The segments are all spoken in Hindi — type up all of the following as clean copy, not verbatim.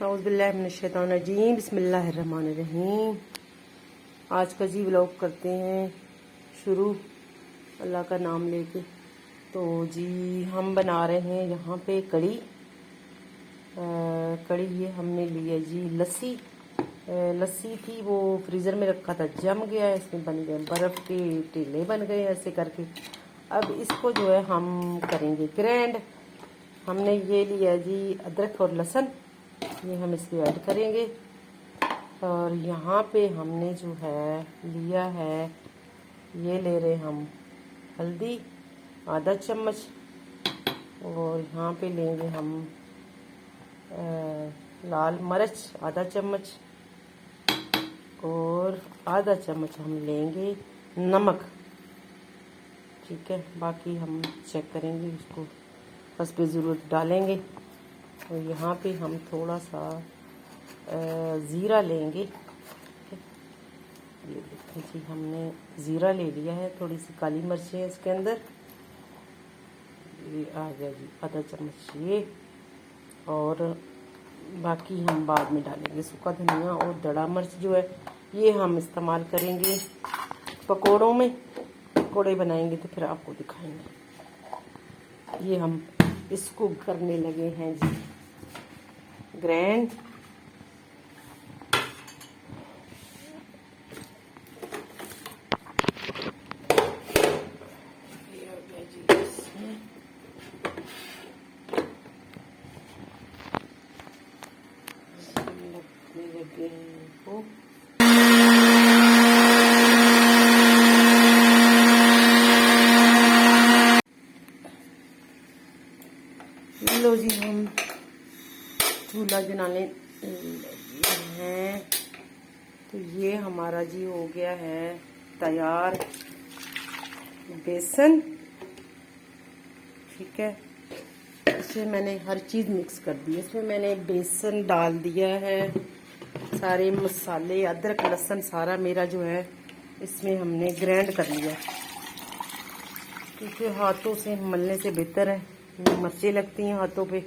औज़ुबिल्लाहिमिनश्शैतानिर्रजीम बिस्मिल्लाहिर्रहमानिर्रहीम। आज का जी व्लॉग करते हैं शुरू अल्लाह का नाम लेके। तो जी हम बना रहे हैं यहाँ पे कड़ी। कड़ी ये हमने ली है जी लस्सी। लस्सी थी वो फ्रीज़र में रखा था, जम गया है, इसमें बन गए बर्फ़ के टीले बन गए ऐसे करके। अब इसको जो है हम करेंगे ग्रैंड। हमने ये लिया जी अदरक और लहसुन, ये हम इसमें ऐड करेंगे। और यहाँ पे हमने जो है लिया है, ये ले रहे हम हल्दी आधा चम्मच, और यहाँ पे लेंगे हम लाल मिर्च आधा चम्मच, और आधा चम्मच हम लेंगे नमक। ठीक है, बाकी हम चेक करेंगे, उसको बस पे ज़रूरत डालेंगे। और यहाँ पे हम थोड़ा सा ज़ीरा लेंगे। ये देखिए जी हमने ज़ीरा ले लिया है, थोड़ी सी काली मिर्चें हैं इसके अंदर, ये आ गया जी आधा चम्मच ये। और बाकी हम बाद में डालेंगे सूखा धनिया और दड़ा मिर्च जो है ये हम इस्तेमाल करेंगे पकोड़ों में। पकोड़े बनाएंगे तो फिर आपको दिखाएंगे। ये हम इसको करने लगे हैं जी ग्रैंड। लगे हैं लो जी, हम चूल्हा जलाने हैं। तो ये हमारा जी हो गया है तैयार बेसन। ठीक है, इसमें मैंने हर चीज़ मिक्स कर दी। इसमें मैंने बेसन डाल दिया है, सारे मसाले अदरक लहसुन सारा मेरा जो है इसमें हमने ग्राइंड कर लिया, क्योंकि हाथों से मलने से बेहतर है, मिर्चें लगती हैं हाथों पे।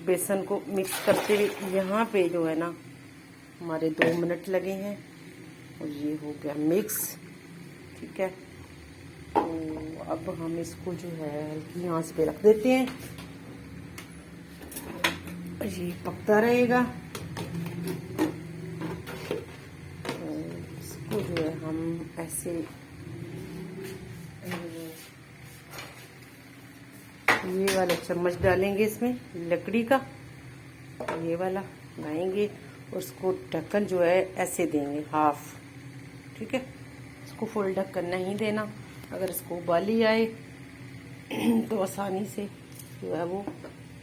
बेसन को मिक्स करते हुए यहाँ पे जो है ना हमारे 2 मिनट लगे हैं, और ये हो गया मिक्स। ठीक है, तो अब हम इसको जो है हल्की आंच पे रख देते हैं, ये पकता रहेगा। तो इसको जो है हम ऐसे ये वाला चम्मच डालेंगे इसमें लकड़ी का, ये वाला लगाएंगे, और उसको ढक्कन जो है ऐसे देंगे हाफ। ठीक है, इसको फुल ढक्कन नहीं देना, अगर इसको उबाली आए तो आसानी से जो है वो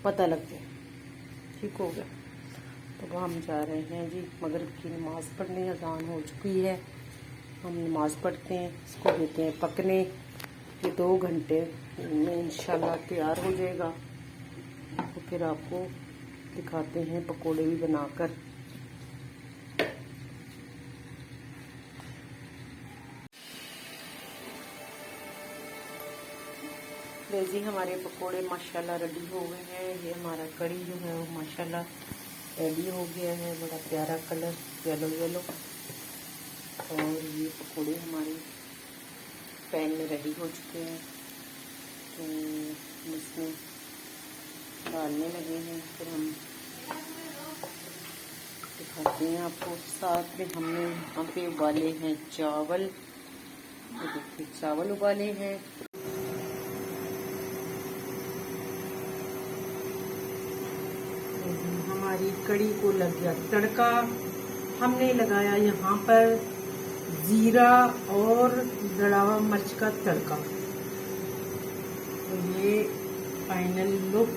पता लग जाए। ठीक हो गया। तो हम जा रहे हैं जी मगरिब की नमाज़ पढ़ने, अज़ान हो चुकी है, हम नमाज़ पढ़ते हैं, इसको देते हैं पकने। ये 2 घंटे में इंशाल्लाह तैयार हो जाएगा। तो फिर आपको दिखाते हैं पकोड़े भी बनाकर। जी हमारे पकोड़े माशाल्लाह रेडी हो गए हैं। ये हमारा कड़ी जो है वो माशाल्लाह रेडी हो गया है, बड़ा प्यारा कलर येलो येलो। और ये पकोड़े हमारे पैन में रेडी हो चुके हैं, तो इसमें डालने लगे हैं। फिर हम दिखाते हैं आपको। साथ में हमने यहाँ पे उबाले हैं चावल, ये देखिए चावल उबाले हैं। हमारी कड़ी को लग गया तड़का। हमने लगाया यहाँ पर जीरा और दड़ावा मिर्च का तड़का। तो ये फाइनल लुक